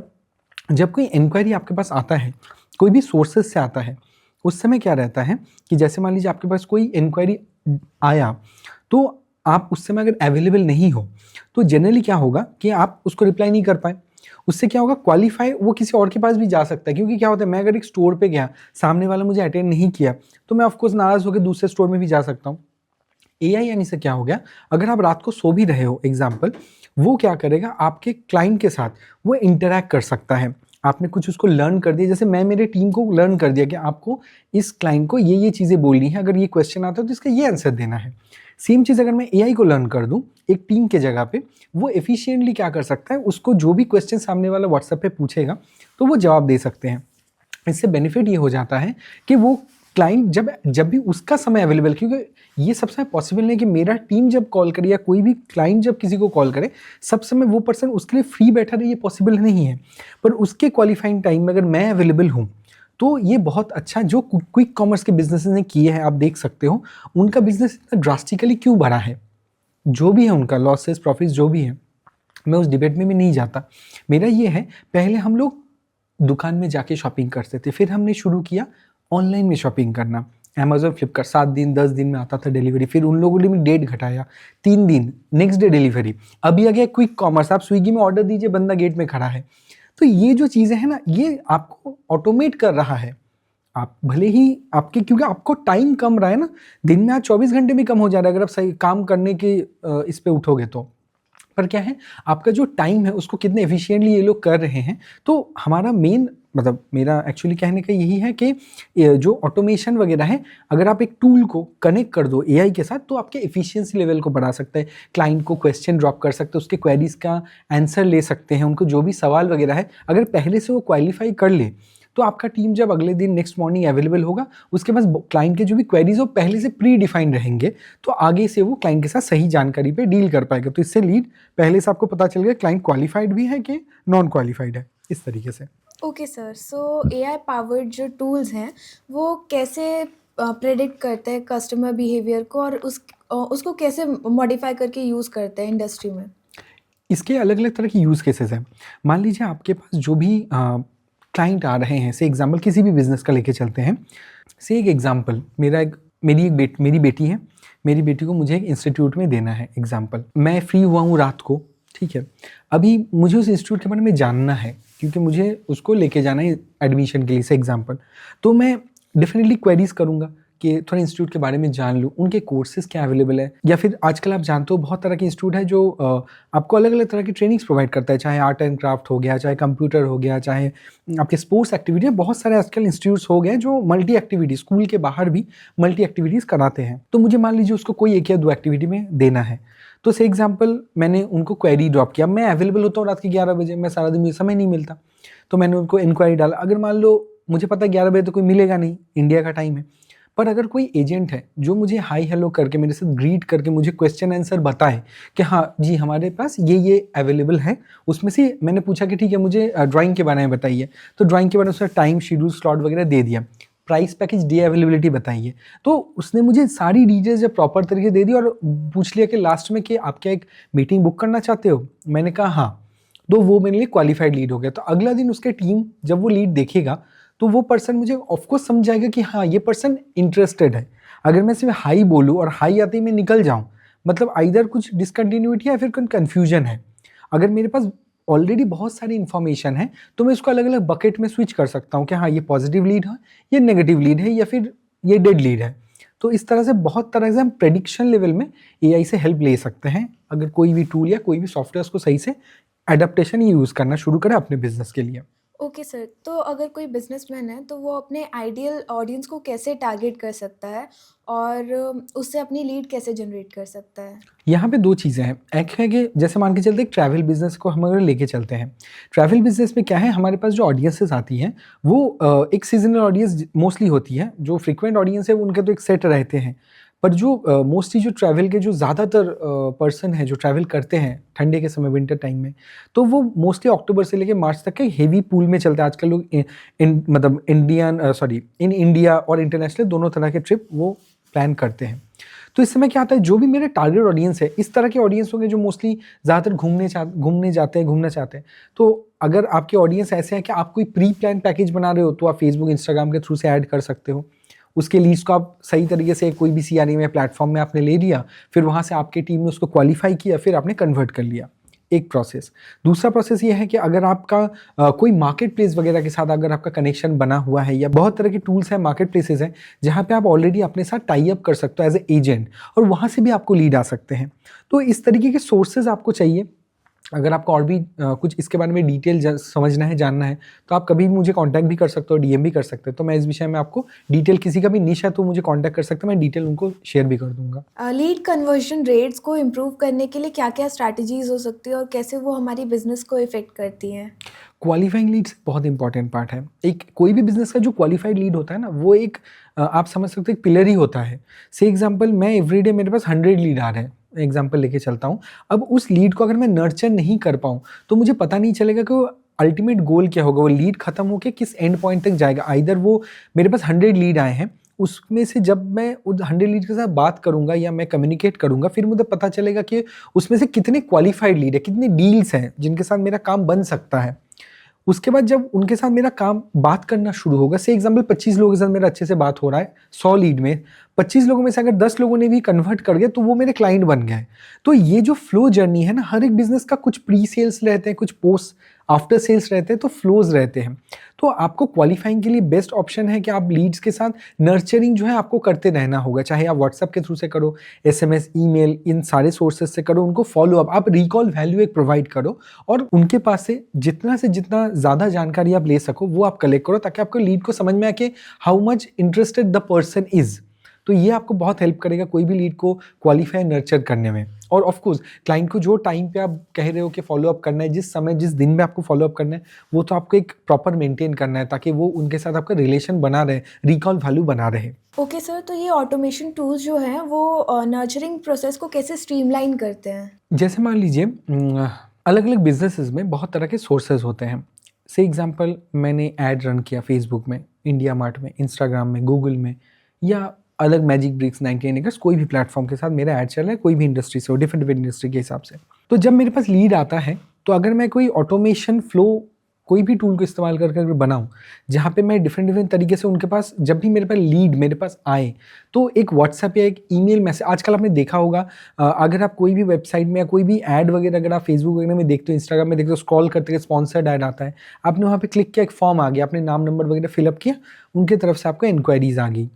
जब कोई इंक्वायरी आपके पास आता है, कोई भी सोर्सेज से आता है, उस समय क्या रहता है कि जैसे मान लीजिए आपके पास कोई इंक्वायरी आया, तो आप उस समय अगर अवेलेबल नहीं हो, तो जनरली क्या होगा कि आप उसको रिप्लाई नहीं कर पाए। उससे क्या होगा, क्वालिफाई वो किसी और के पास भी जा सकता है। क्योंकि क्या होता है, मैं अगर एक स्टोर पे गया, सामने वाला मुझे अटेंड नहीं किया, तो मैं ऑफकोर्स नाराज़ होकर दूसरे स्टोर में भी जा सकता हूँ। एआई आने से क्या हो गया, अगर आप रात को सो भी रहे हो एग्जाम्पल, वो क्या करेगा, आपके क्लाइंट के साथ वो इंटरैक्ट कर सकता है। आपने कुछ उसको लर्न कर दिया, जैसे मैं मेरे टीम को लर्न कर दिया कि आपको इस क्लाइंट को ये चीज़ें बोलनी है, अगर ये क्वेश्चन आता है तो इसका ये आंसर देना है। सेम चीज़ अगर मैं एआई को लर्न कर दूं एक टीम के जगह पे, वो एफिशिएंटली क्या कर सकता है, उसको जो भी क्वेश्चन सामने वाला व्हाट्सएप पे पूछेगा तो वो जवाब दे सकते हैं। इससे बेनिफिट ये हो जाता है कि वो क्लाइंट जब भी उसका समय अवेलेबल, क्योंकि ये सब समय पॉसिबल नहीं कि मेरा टीम जब कॉल करे या कोई भी क्लाइंट जब किसी को कॉल करे, सब समय वो पर्सन उसके लिए फ्री बैठा रहे, ये पॉसिबल नहीं है। पर उसके क्वालिफाइंग टाइम में अगर मैं अवेलेबल हूँ, तो ये बहुत अच्छा जो क्विक कॉमर्स के बिजनेस ने किए हैं, आप देख सकते हो उनका बिजनेस इतना ड्रास्टिकली क्यों बढ़ा है। जो भी है उनका लॉसेस प्रॉफिट्स जो भी है, मैं उस डिबेट में भी नहीं जाता। मेरा ये है, पहले हम लोग दुकान में जाके शॉपिंग करते थे, फिर हमने शुरू किया ऑनलाइन में शॉपिंग करना। अमेजोन, फ्लिपकार्ट 7 दिन 10 दिन में आता था डिलीवरी, फिर उन लोगों ने भी डेट घटाया, 3 दिन, नेक्स्ट डे डिलीवरी। अभी आ गया क्विक कॉमर्स, आप स्विगी में ऑर्डर दीजिए, बंदा गेट में खड़ा है। तो ये जो चीज़ें हैं ना, ये आपको ऑटोमेट कर रहा है। आप भले ही आपके, क्योंकि आपको टाइम कम रहा है ना, दिन में आज 24 घंटे भी कम हो जा रहा है अगर आप सही काम करने के इस पे उठोगे तो। पर क्या है, आपका जो टाइम है उसको कितने एफिशिएंटली ये लोग कर रहे हैं। तो हमारा मेन मतलब मेरा एक्चुअली कहने का यही है कि जो ऑटोमेशन वगैरह है, अगर आप एक टूल को कनेक्ट कर दो एआई के साथ, तो आपके एफिशिएंसी लेवल को बढ़ा सकता है। क्लाइंट को क्वेश्चन ड्रॉप कर सकते हैं, उसके क्वेरीज का आंसर ले सकते हैं, उनको जो भी सवाल वगैरह है अगर पहले से वो क्वालिफाई कर ले, तो आपका टीम जब अगले दिन नेक्स्ट मॉर्निंग अवेलेबल होगा, उसके पास क्लाइंट के जो भी क्वेरीज हो पहले से प्री डिफाइंड रहेंगे, तो आगे से वो क्लाइंट के साथ सही जानकारी पे डील कर पाएगा। तो इससे लीड पहले से आपको पता चल गया क्लाइंट क्वालिफाइड भी है कि नॉन क्वालिफाइड है, इस तरीके से। ओके सर, सो एआई पावर्ड जो टूल्स हैं वो कैसे प्रेडिक्ट करते हैं कस्टमर बिहेवियर को और उसको कैसे मॉडिफाई करके यूज़ करते हैं इंडस्ट्री में? इसके अलग-अलग तरह के यूज़ केसेस हैं। मान लीजिए आपके पास जो भी क्लाइंट आ रहे हैं, से एग्ज़ाम्पल किसी भी बिज़नेस का लेके चलते हैं। से एक एग्ज़ाम्पल मेरी बेटी है। मेरी बेटी को मुझे एक इंस्टीट्यूट में देना है एग्ज़ाम्पल। मैं फ्री हुआ हूँ रात को, ठीक है। अभी मुझे उस इंस्टीट्यूट के बारे में जानना है क्योंकि मुझे उसको लेके जाना है एडमिशन के लिए से एग्ज़ाम्पल। तो मैं डेफ़िनिटली क्वेरीज़ करूँगा कि थोड़ा इंस्टीट्यूट के बारे में जान लूँ, उनके कोर्सेज़ क्या अवेलेबल है, या फिर आजकल आप जानते हो बहुत तरह के इंस्टीट्यूट है जो आपको अलग-अलग तरह की ट्रेनिंग्स प्रोवाइड करता है, चाहे आर्ट एंड क्राफ्ट हो गया, चाहे कंप्यूटर हो गया, चाहे आपके स्पोर्ट्स एक्टिविटी है। बहुत सारे आजकल इंस्टीट्यूट्स हो गए हैं जो मल्टी एक्टिविटी स्कूल के बाहर भी मल्टी एक्टिविटीज़ कराते हैं। तो मुझे मान लीजिए उसको कोई 1 या 2 एक्टिविटी में देना है। तो से एग्ज़ाम्पल मैंने उनको क्वेरी ड्रॉप किया। मैं अवेलेबल होता हूँ रात के 11 बजे, मैं सारा दिन मुझे समय नहीं मिलता। तो मैंने उनको इंक्वायरी डाला। अगर मान लो मुझे पता है 11 बजे तो कोई मिलेगा नहीं, इंडिया का टाइम है। पर अगर कोई एजेंट है जो मुझे हाई हेलो करके मेरे साथ ग्रीट करके मुझे क्वेश्चन आंसर बताए कि हाँ जी हमारे पास ये अवेलेबल है, उसमें से मैंने पूछा कि ठीक है मुझे ड्राइंग के बारे में बताइए, तो ड्राइंग के बारे में उसने टाइम शेड्यूल स्लॉट वगैरह दे दिया, प्राइस पैकेज डे अवेलेबिलिटी बताइए। तो उसने मुझे सारी डिटेल्स जब प्रॉपर तरीके दे दी और पूछ लिया कि लास्ट में कि आप क्या एक मीटिंग बुक करना चाहते हो? मैंने कहा हाँ। तो वो मेरे लिए क्वालिफाइड लीड हो गया। तो अगला दिन उसके टीम जब वो लीड देखेगा तो वो पर्सन मुझे ऑफ कोर्स समझ जाएगा कि हाँ ये पर्सन इंटरेस्टेड है। अगर मैं सिर्फ हाई बोलूँ और हाई आते ही मैं निकल जाऊँ, मतलब आइदर कुछ डिसकंटिन्यूटी है या फिर कोई कन्फ्यूजन है। अगर मेरे पास ऑलरेडी बहुत सारी इन्फॉर्मेशन है तो मैं इसको अलग-अलग बकेट में स्विच कर सकता हूँ कि हाँ ये पॉजिटिव लीड है, ये नेगेटिव लीड है या फिर ये डेड लीड है। तो इस तरह से बहुत तरह से हम प्रेडिक्शन लेवल में एआई से हेल्प ले सकते हैं, अगर कोई भी टूल या कोई भी सॉफ्टवेयर उसको सही से एडेप्टेशन यूज़ करना शुरू करें अपने बिज़नेस के लिए। ओके सर, तो अगर कोई बिजनेसमैन है तो वो अपने आइडियल ऑडियंस को कैसे टारगेट कर सकता है और उससे अपनी लीड कैसे जनरेट कर सकता है? यहाँ पे 2 चीज़ें हैं। एक है कि जैसे मान के चलते हैं एक ट्रैवल बिज़नेस को हम अगर लेके चलते हैं। ट्रैवल बिज़नेस में क्या है, हमारे पास जो ऑडियंसेस आती हैं वो एक सीज़नल ऑडियंस मोस्टली होती है। जो फ्रीक्वेंट ऑडियंस है उनके तो एक सेट रहते हैं। पर जो मोस्टली जो ट्रैवल के जो ज़्यादातर पर्सन हैं जो ट्रैवल करते हैं ठंडे के समय विंटर टाइम में, तो वो मोस्टली अक्टूबर से लेके मार्च तक के हेवी पूल में चलते हैं। आजकल लोग मतलब इन इंडिया और इंटरनेशनल दोनों तरह के ट्रिप वो प्लान करते हैं। तो इस समय क्या आता है, जो भी मेरे टारगेट ऑडियंस है, इस तरह के ऑडियंस होंगे जो मोस्टली ज़्यादातर घूमना चाहते हैं। तो अगर आपके ऑडियंस ऐसे हैं कि आप कोई प्री प्लान पैकेज बना रहे हो, तो आप फेसबुक, इंस्टाग्राम के थ्रू से ऐड कर सकते हो। उसके लीड्स को आप सही तरीके से कोई भी सीआरएम या प्लेटफॉर्म में आपने ले लिया, फिर वहाँ से आपकी टीम ने उसको क्वालिफाई किया, फिर आपने कन्वर्ट कर लिया। एक प्रोसेस। दूसरा प्रोसेस ये है कि अगर आपका कोई मार्केट प्लेस वगैरह के साथ अगर आपका कनेक्शन बना हुआ है, या बहुत तरह के टूल्स हैं, मार्केट प्लेसेस हैं, जहाँ पे आप ऑलरेडी अपने साथ टाई अप कर सकते हो एज ए एजेंट, और वहाँ से भी आपको लीड आ सकते हैं। तो इस तरीके के सोर्सेज आपको चाहिए। अगर आपको और भी कुछ इसके बारे में डिटेल समझना है, जानना है, तो आप कभी भी मुझे कांटेक्ट भी कर सकते हो, डीएम भी कर सकते हो। तो मैं इस विषय में आपको डिटेल, किसी का भी निश है तो मुझे कांटेक्ट कर सकते हैं, मैं डिटेल उनको शेयर भी कर दूंगा। लीड कन्वर्जन रेट्स को इम्प्रूव करने के लिए क्या-क्या स्ट्रैटेजीज़ हो सकती है और कैसे वो हमारी बिज़नेस को इफ़ेक्ट करती हैं? क्वालिफाइंग लीड्स बहुत इंपॉर्टेंट पार्ट है। एक कोई भी बिजनेस का जो क्वालिफाइड लीड होता है ना, वो एक आप समझ सकते हो एक पिलर ही होता है। से एग्जांपल, मैं एवरीडे मेरे पास 100 लीड आ रहे हैं, एग्जांपल लेके चलता हूँ। अब उस लीड को अगर मैं नर्चर नहीं कर पाऊँ, तो मुझे पता नहीं चलेगा कि वो अल्टीमेट गोल क्या होगा, वो लीड खत्म होकर किस एंड पॉइंट तक जाएगा। आइदर वो मेरे पास 100 लीड आए हैं, उसमें से जब मैं उस 100 लीड के साथ बात करूँगा या मैं कम्युनिकेट करूँगा, फिर मुझे पता चलेगा कि उसमें से कितने क्वालिफाइड लीड है, कितने डील्स हैं जिनके साथ मेरा काम बन सकता है। उसके बाद जब उनके साथ मेरा काम बात करना शुरू होगा, से एग्जांपल 25 लोगों के साथ मेरा अच्छे से बात हो रहा है 100 लीड में, 25 लोगों में से अगर 10 लोगों ने भी कन्वर्ट कर गए तो वो मेरे क्लाइंट बन गए। तो ये जो फ्लो जर्नी है ना, हर एक बिजनेस का कुछ प्री सेल्स रहते हैं, कुछ पोस्ट आफ्टर सेल्स रहते हैं, तो फ्लोज रहते हैं। तो आपको क्वालिफाइंग के लिए बेस्ट ऑप्शन है कि आप लीड्स के साथ नर्चरिंग जो है आपको करते रहना होगा, चाहे आप व्हाट्सएप के थ्रू से करो, एसएमएस, ईमेल, इन सारे सोर्सेज से करो, उनको फॉलो अप, आप रिकॉल वैल्यू एक प्रोवाइड करो, और उनके पास से जितना ज़्यादा जानकारी आप ले सको वो आप कलेक्ट करो, ताकि आपको लीड को समझ में आए कि how much interested the person is. तो ये आपको बहुत हेल्प करेगा कोई भी लीड को क्वालिफाई नर्चर करने में। और ऑफ कोर्स क्लाइंट को जो टाइम पे आप कह रहे हो कि फॉलो अप करना है, जिस समय जिस दिन में आपको फॉलो अप करना है, वो तो आपको एक प्रॉपर मेंटेन करना है, ताकि वो उनके साथ आपका रिलेशन बना रहे, रिकॉल वैल्यू बना रहे। ओके सर, तो ये ऑटोमेशन टूल्स जो हैं वो नर्चरिंग प्रोसेस को कैसे स्ट्रीमलाइन करते हैं? जैसे मान लीजिए अलग अलग बिजनेसेस में बहुत तरह के सोर्सेज होते हैं। से एग्जांपल मैंने ऐड रन किया फेसबुक में, इंडिया मार्ट में, इंस्टाग्राम में, गूगल में या अलग मैजिक ब्रिक्स 99 एकर्स कोई भी प्लेटफॉर्म के साथ मेरा ऐड चल रहा है, कोई भी इंडस्ट्री से हो, डिफरेंट इंडस्ट्री के हिसाब से। तो जब मेरे पास लीड आता है तो अगर मैं कोई ऑटोमेशन फ्लो कोई भी टूल को इस्तेमाल करके अगर बनाऊँ जहाँ पे मैं डिफरेंट तरीके से उनके पास जब भी मेरे पास लीड मेरे पास आए तो एक व्हाट्सएप या एक ईमेल मैसेज, आजकल आपने देखा होगा अगर आप कोई भी वेबसाइट में या कोई भी ऐड वगैरह अगर आप फेसबुक वगैरह में देखते हो, इंस्टाग्राम में देखते हो, स्क्रॉल करते स्पॉन्सर्ड ऐड आता है, आपने वहाँ पे क्लिक किया, एक फॉर्म आ गया, आपने नाम नंबर वगैरह फिलअप किया, उनकी तरफ से आपको इंक्वायरीज आ गई।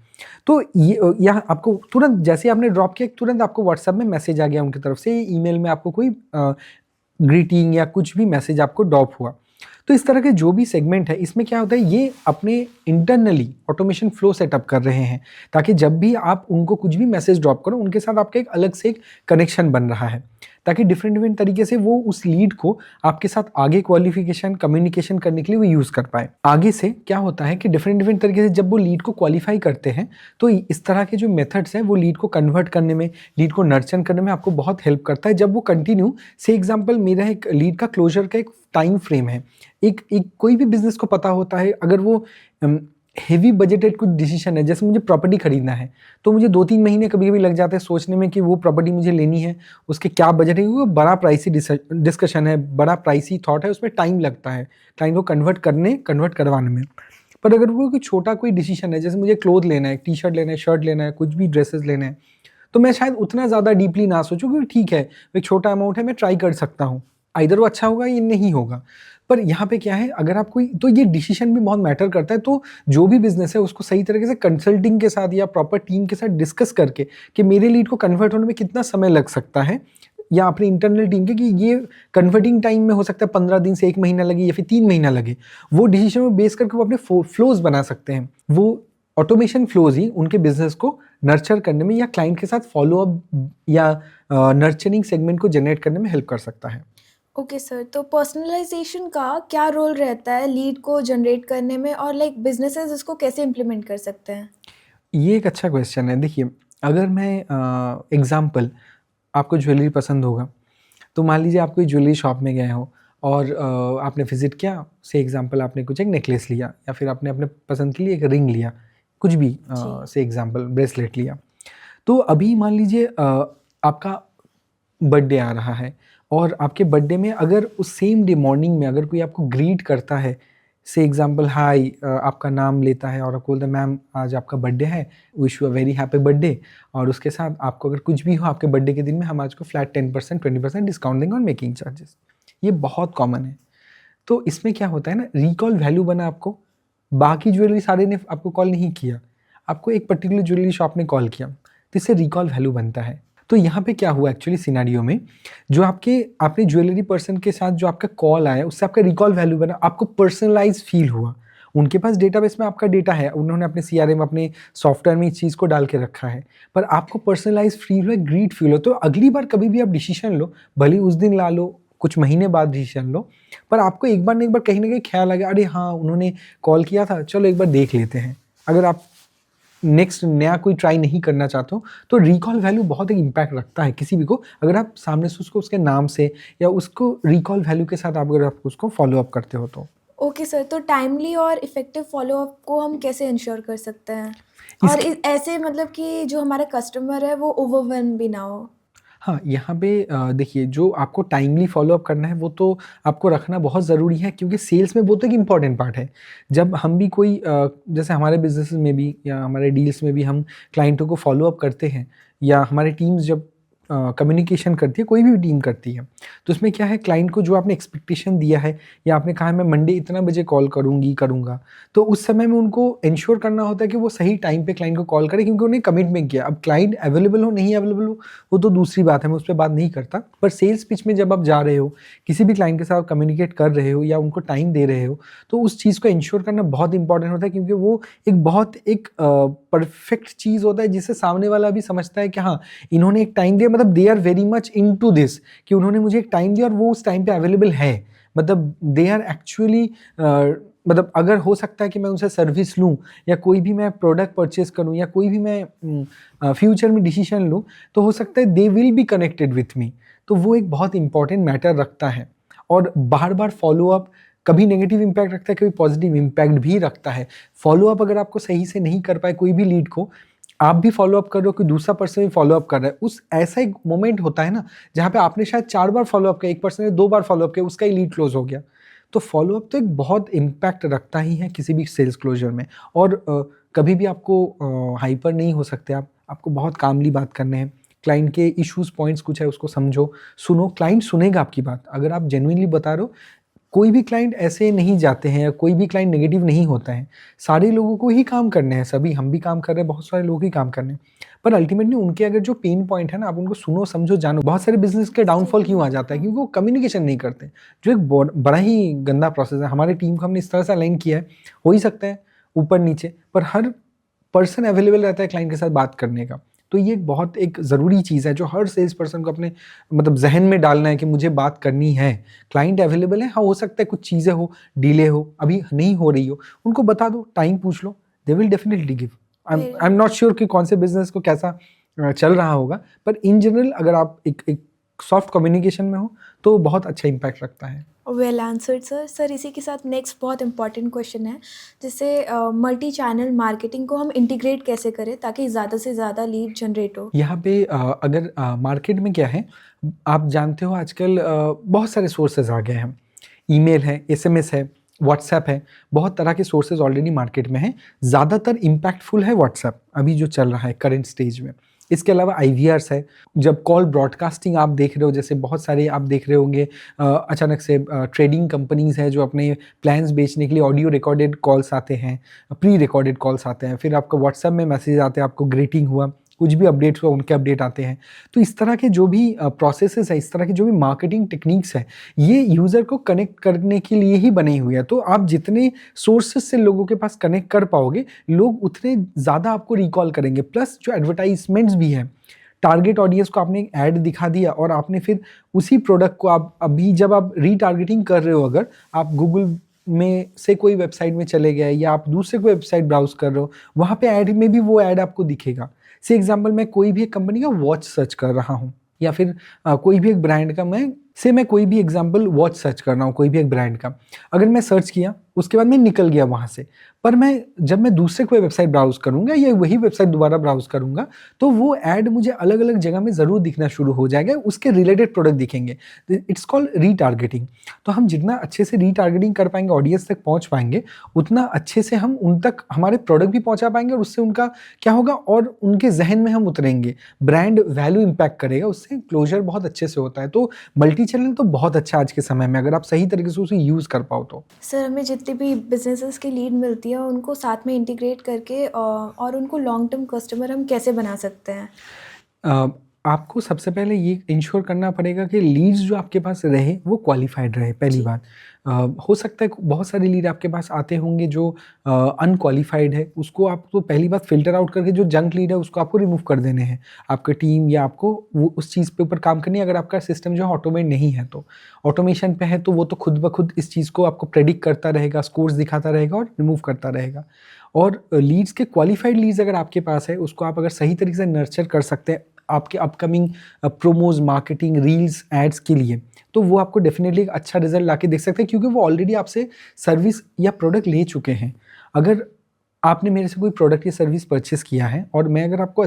तो ये यहाँ आपको तुरंत जैसे आपने ड्रॉप किया तुरंत आपको व्हाट्सएप में मैसेज आ गया उनकी तरफ से, ईमेल में आपको कोई ग्रीटिंग या कुछ भी मैसेज आपको ड्रॉप हुआ। तो इस तरह के जो भी सेगमेंट है इसमें क्या होता है, ये अपने इंटरनली ऑटोमेशन फ्लो सेटअप कर रहे हैं ताकि जब भी आप उनको कुछ भी मैसेज ड्रॉप करो उनके साथ आपका एक अलग से एक कनेक्शन बन रहा है, ताकि डिफरेंट तरीके से वो उस लीड को आपके साथ आगे क्वालिफिकेशन कम्युनिकेशन करने के लिए वो यूज़ कर पाए। आगे से क्या होता है कि डिफरेंट तरीके से जब वो लीड को क्वालिफाई करते हैं तो इस तरह के जो मेथड्स हैं वो लीड को कन्वर्ट करने में, लीड को नर्चर करने में आपको बहुत हेल्प करता है। जब वो कंटिन्यू से एग्जाम्पल मेरा एक लीड का क्लोजर का एक टाइम फ्रेम है, एक कोई भी बिजनेस को पता होता है अगर वो हेवी बजटेड कुछ डिसीजन है, जैसे मुझे प्रॉपर्टी खरीदना है तो मुझे 2-3 महीने कभी कभी लग जाते हैं सोचने में कि वो प्रॉपर्टी मुझे लेनी है, उसके क्या बजट है, क्योंकि वो बड़ा प्राइसी डिस्कशन है, बड़ा प्राइसी थॉट है, उसमें टाइम लगता है क्लाइंट को कन्वर्ट करवाने में। पर अगर वो कोई छोटा कोई डिसीजन है, जैसे मुझे क्लोथ लेना है, टी शर्ट लेना है, शर्ट लेना है, कुछ भी ड्रेसेस लेना है, तो मैं शायद उतना ज़्यादा डीपली ना सोचूं क्योंकि ठीक है एक छोटा अमाउंट है, मैं ट्राई कर सकता हूँ, इधर वो अच्छा होगा या नहीं होगा। पर यहाँ पे क्या है, अगर आप कोई, तो ये डिसीजन भी बहुत मैटर करता है। तो जो भी बिजनेस है उसको सही तरीके से कंसल्टिंग के साथ या प्रॉपर टीम के साथ डिस्कस करके कि मेरे लीड को कन्वर्ट होने में कितना समय लग सकता है, या अपनी इंटरनल टीम के कि ये कन्वर्टिंग टाइम में हो सकता है 15 दिन से 1 महीना लगे या फिर 3 महीना लगे, वो डिसीजन में बेस करके वो अपने फ्लोज बना सकते हैं। वो ऑटोमेशन फ्लोज ही उनके बिजनेस को नर्चर करने में या क्लाइंट के साथ फॉलोअप या नर्चरिंग सेगमेंट को जनरेट करने में हेल्प कर सकता है। ओके सर, तो पर्सनलाइजेशन का क्या रोल रहता है लीड को जनरेट करने में, और लाइक बिजनेसेस इसको कैसे इम्प्लीमेंट कर सकते हैं? ये एक अच्छा क्वेश्चन है। देखिए, अगर मैं एग्ज़ाम्पल, आपको ज्वेलरी पसंद होगा, तो मान लीजिए आप कोई ज्वेलरी शॉप में गए हो और आपने विज़िट किया, से एग्ज़ाम्पल आपने कुछ एक नेकलेस लिया या फिर आपने अपने पसंद के लिए एक रिंग लिया, कुछ भी जी। से एग्ज़ाम्पल ब्रेसलेट लिया। तो अभी मान लीजिए आपका बर्थडे आ रहा है और आपके बर्थडे में अगर उस सेम डे मॉर्निंग में अगर कोई आपको ग्रीट करता है, से एग्जांपल हाय, आपका नाम लेता है और आपको बोलता है मैम आज आपका बर्थडे है, wish you a very happy birthday, और उसके साथ आपको अगर कुछ भी हो आपके बर्थडे के दिन में हम आज को फ्लैट 10% 20% डिस्काउंट देंगे ऑन मेकिंग चार्जेस। ये बहुत कॉमन है। तो इसमें क्या होता है ना, रिकॉल वैल्यू बना आपको, बाकी ज्वेलरी सारे ने आपको कॉल नहीं किया, आपको एक पर्टिकुलर ज्वेलरी शॉप ने कॉल किया, तो इससे रिकॉल वैल्यू बनता है। तो यहाँ पे क्या हुआ एक्चुअली सिनेरियो में, जो आपने ज्वेलरी पर्सन के साथ जो आपका कॉल आया उससे आपका रिकॉल वैल्यू बना, आपको पर्सनलाइज फील हुआ। उनके पास डेटाबेस में आपका डेटा है, उन्होंने अपने सीआरएम अपने सॉफ्टवेयर में इस चीज़ को डाल के रखा है, पर आपको पर्सनलाइज फील हुआ, ग्रीट फील हो। तो अगली बार कभी भी आप डिसीजन लो, भले ही उस दिन ला लो, कुछ महीने बाद डिसीजन लो, पर आपको एक बार ना एक बार कहीं ना कहीं ख्याल आ गया, अरे हाँ उन्होंने कॉल किया था, चलो एक बार देख लेते हैं। अगर आप नेक्स्ट नया कोई ट्राई नहीं करना चाहते हो तो रिकॉल वैल्यू बहुत एक इम्पैक्ट रखता है किसी भी को, अगर आप सामने से उसको उसके नाम से या उसको रिकॉल वैल्यू के साथ अगर आप उसको फॉलो अप करते हो तो। ओके सर, तो टाइमली और इफ़ेक्टिव फ़ॉलो-अप को हम कैसे इंश्योर कर सकते हैं? और इसके ऐसे मतलब कि जो हमारा कस्टमर है वो ओवरवेल्म भी ना हो? हाँ, यहाँ पे देखिए, जो आपको टाइमली फ़ॉलो-अप करना है वो तो आपको रखना बहुत ज़रूरी है, क्योंकि सेल्स में वो तो एक इम्पॉर्टेंट पार्ट है। जब हम भी कोई जैसे हमारे बिज़नेसेस में भी या हमारे डील्स में भी हम क्लाइंटों को फ़ॉलो-अप करते हैं, या हमारी टीम्स जब कम्युनिकेशन करती है, कोई भी टीम करती है, तो उसमें क्या है, क्लाइंट को जो आपने एक्सपेक्टेशन दिया है या आपने कहा है मैं मंडे इतना बजे कॉल करूँगा, तो उस समय में उनको एंश्योर करना होता है कि वो सही टाइम पे क्लाइंट को कॉल करे, क्योंकि उन्हें कमिटमेंट किया। अब क्लाइंट अवेलेबल हो नहीं अवेलेबल हो वो तो दूसरी बात है, मैं उस पे बात नहीं करता। पर सेल्स पिच में जब आप जा रहे हो, किसी भी क्लाइंट के साथ कम्युनिकेट कर रहे हो या उनको टाइम दे रहे हो, तो उस चीज़ को एंश्योर करना बहुत इंपॉर्टेंट होता है, क्योंकि वो एक परफेक्ट चीज़ होता है जिससे सामने वाला भी समझता है कि हाँ, इन्होंने एक टाइम दिया, मतलब they are very much into this, कि उन्होंने मुझे एक टाइम दिया और वो उस टाइम पे अवेलेबल है। मतलब दे आर एक्चुअली, मतलब अगर हो सकता है कि मैं उनसे सर्विस लूँ या कोई भी मैं प्रोडक्ट परचेज़ करूँ या कोई भी मैं फ्यूचर में डिसीजन लूँ, तो हो सकता है they will be connected with me. तो वो एक बहुत इंपॉर्टेंट मैटर रखता है। और बार-बार फ़ॉलो अप कभी नेगेटिव इम्पैक्ट रखता है, कभी पॉजिटिव इम्पैक्ट भी रखता है। फॉलोअप अगर आपको सही से नहीं कर पाए कोई भी लीड को, आप भी फॉलोअप कर रहे हो कि दूसरा पर्सन भी फॉलोअप कर रहा है, उस ऐसा एक मोमेंट होता है ना जहाँ पे आपने शायद 4 बार फॉलोअप किया, एक पर्सन ने 2 बार फॉलोअप किया, उसका ही लीड क्लोज हो गया। तो फॉलोअप तो एक बहुत इम्पैक्ट रखता ही है किसी भी सेल्स क्लोजर में। और कभी भी आपको हाइपर नहीं हो सकते आप, आपको बहुत कामली बात करने हैं। क्लाइंट के इश्यूज पॉइंट्स कुछ है उसको समझो, सुनो, क्लाइंट सुनेगा आपकी बात। अगर आप जेन्युइनली बता रहे हो, कोई भी क्लाइंट ऐसे नहीं जाते हैं या कोई भी क्लाइंट नेगेटिव नहीं होता है। सारे लोगों को ही काम करने हैं, सभी हम भी काम कर रहे हैं, बहुत सारे लोग ही काम करने हैं। पर अल्टीमेटली उनके अगर जो पेन पॉइंट है ना, आप उनको सुनो, समझो, जानो। बहुत सारे बिजनेस के डाउनफॉल क्यों आ जाता है? क्योंकि वो कम्युनिकेशन नहीं करते, जो एक बड़ा ही गंदा प्रोसेस है। हमारी टीम को हमने इस तरह से अलाइन किया है, हो ही सकता है ऊपर नीचे, पर हर पर्सन अवेलेबल रहता है क्लाइंट के साथ बात करने का। तो ये बहुत एक ज़रूरी चीज़ है जो हर सेल्स पर्सन को अपने मतलब जहन में डालना है कि मुझे बात करनी है। क्लाइंट अवेलेबल है, हाँ हो सकता है कुछ चीज़ें हो, डिले हो, अभी नहीं हो रही हो, उनको बता दो, टाइम पूछ लो, they will definitely give. I am not sure कि कौन से बिजनेस को कैसा चल रहा होगा, पर इन जनरल अगर आप एक सॉफ्ट कम्युनिकेशन में हो तो बहुत अच्छा इम्पैक्ट रखता है। Well answered sir. सर इसी के साथ नेक्स्ट बहुत इंपॉर्टेंट क्वेश्चन है, जैसे मल्टी चैनल मार्केटिंग को हम इंटीग्रेट कैसे करें ताकि ज़्यादा से ज़्यादा लीड जनरेट हो। यहाँ पे अगर मार्केट में क्या है, आप जानते हो आजकल बहुत सारे सोर्सेज आ गए हैं। ईमेल है, एसएमएस है, व्हाट्सएप है, बहुत तरह के सोर्सेज ऑलरेडी मार्केट में हैं। ज़्यादातर इम्पैक्टफुल है व्हाट्सएप अभी जो चल रहा है करंट स्टेज में। इसके अलावा आईवीआरस है, जब कॉल ब्रॉडकास्टिंग आप देख रहे हो, जैसे बहुत सारे आप देख रहे होंगे अचानक से ट्रेडिंग कंपनीज हैं जो अपने प्लान्स बेचने के लिए ऑडियो रिकॉर्डेड कॉल्स आते हैं, प्री रिकॉर्डेड कॉल्स आते हैं, फिर आपका व्हाट्सएप में मैसेज आते हैं, आपको ग्रीटिंग हुआ, कुछ भी अपडेट्स हुआ, उनके अपडेट आते हैं। तो इस तरह के जो भी प्रोसेसेस हैं, इस तरह की जो भी मार्केटिंग टेक्निक्स हैं, ये यूज़र को कनेक्ट करने के लिए ही बनी हुई है। तो आप जितने सोर्सेज से लोगों के पास कनेक्ट कर पाओगे, लोग उतने ज़्यादा आपको रिकॉल करेंगे। प्लस जो एडवर्टाइजमेंट्स भी हैं, टारगेट ऑडियंस को आपने एक ऐड दिखा दिया और आपने फिर उसी प्रोडक्ट को आप अभी जब आप रीटारगेटिंग कर रहे हो, अगर आप गूगल में से कोई वेबसाइट में चले गए या आप दूसरे कोई वेबसाइट ब्राउज कर रहे हो, वहाँ पे ऐड में भी वो ऐड आपको दिखेगा। से एग्जांपल, मैं कोई भी एक कंपनी का वॉच सर्च कर रहा हूँ या फिर कोई भी एक ब्रांड का मैं कोई भी एग्जांपल वॉच सर्च कर रहा हूँ कोई भी एक ब्रांड का। अगर मैं सर्च किया, उसके बाद मैं निकल गया वहाँ से, पर जब मैं दूसरे कोई वेबसाइट ब्राउज करूँगा या वही वेबसाइट दोबारा ब्राउज करूँगा, तो वो ऐड मुझे अलग अलग जगह में ज़रूर दिखना शुरू हो जाएगा, उसके रिलेटेड प्रोडक्ट दिखेंगे। It's called retargeting. तो हम जितना अच्छे से रीटारगेटिंग कर पाएंगे, ऑडियंस तक पहुँच पाएंगे, उतना अच्छे से हम उन तक हमारे प्रोडक्ट भी पहुँचा पाएंगे और उससे उनका क्या होगा और उनके जहन में हम उतरेंगे, ब्रांड वैल्यू इम्पैक्ट करेगा, उससे क्लोजर बहुत अच्छे से होता है। तो मल्टी चैनल तो बहुत अच्छा आज के समय में, अगर आप सही तरीके से उसे यूज़ कर पाओ तो। सर हमें जितनी भी बिजनेसेस की लीड मिलती है उनको साथ में इंटीग्रेट करके और उनको लॉन्ग टर्म कस्टमर हम कैसे बना सकते हैं? आपको सबसे पहले ये इंश्योर करना पड़ेगा कि लीड्स जो आपके पास रहे वो क्वालिफाइड रहे, पहली बात। हो सकता है बहुत सारे लीड आपके पास आते होंगे जो अनक्वालिफाइड है, उसको आपको पहली बात फ़िल्टर आउट करके जो जंक लीड है उसको आपको रिमूव कर देने हैं। आपका टीम या आपको वो उस चीज़ पे ऊपर काम करनी है। अगर आपका सिस्टम जो है ऑटोमेट नहीं है, तो ऑटोमेशन पे है तो वो तो खुद ब खुद इस चीज़ को आपको प्रेडिक्ट करता रहेगा, स्कोर्स दिखाता रहेगा और रिमूव करता रहेगा। और लीड्स के क्वालिफाइड लीड्स अगर आपके पास है, उसको आप अगर सही तरीके से नर्चर कर सकते हैं आपके upcoming promos, marketing, reels, ads के लिए, तो वो आपको डेफिनेटली एक अच्छा रिजल्ट लाके देख सकते हैं, क्योंकि वो ऑलरेडी आपसे सर्विस या प्रोडक्ट ले चुके हैं। अगर आपने मेरे से कोई प्रोडक्ट या सर्विस परचेस किया है और मैं अगर आपको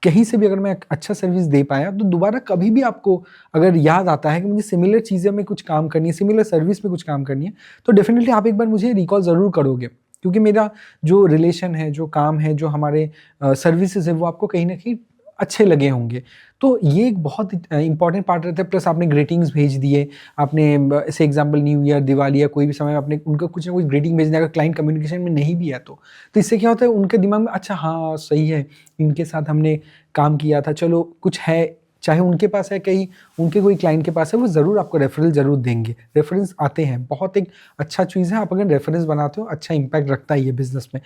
कहीं से भी अगर मैं अच्छा सर्विस दे पाया, तो दोबारा कभी भी आपको अगर याद आता है कि मुझे सिमिलर चीज़ें में कुछ काम करनी है, सिमिलर सर्विस में कुछ काम करनी है, तो डेफिनेटली आप एक बार मुझे रिकॉल ज़रूर करोगे, क्योंकि मेरा जो रिलेशन है, जो काम है, जो हमारे सर्विसेज है, वो आपको कहीं ना कहीं अच्छे लगे होंगे। तो ये एक बहुत इंपॉर्टेंट पार्ट रहता है। प्लस आपने ग्रीटिंग्स भेज दिए, आपने ऐसे एग्जांपल न्यू ईयर, दिवाली या कोई भी समय आपने उनको कुछ ना कुछ ग्रीटिंग भेज दिया, अगर क्लाइंट कम्युनिकेशन में नहीं भी है तो इससे क्या होता है, उनके दिमाग में अच्छा हाँ सही है, इनके साथ हमने काम किया था, चलो कुछ है, चाहे उनके पास है, कहीं उनके कोई क्लाइंट के पास है, वो ज़रूर आपको रेफरेंस ज़रूर देंगे। रेफरेंस आते हैं, बहुत एक अच्छा चीज़ है। आप अगर रेफरेंस बनाते हो, अच्छा इंपैक्ट रखता है ये बिज़नेस में।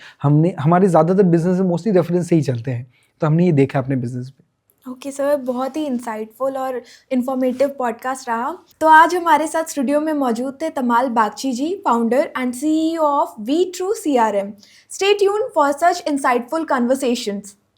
हमारे ज़्यादातर बिजनेस में मोस्टली रेफरेंस से ही चलते हैं, तो हमने ये देखा अपने बिजनेस में। ओके सर, बहुत ही इंसाइटफुल और इन्फॉर्मेटिव पॉडकास्ट रहा। तो आज हमारे साथ स्टूडियो में मौजूद थे Tamal Bagchi ji, founder and CEO of VTrue CRM। Stay tuned for such insightful conversations.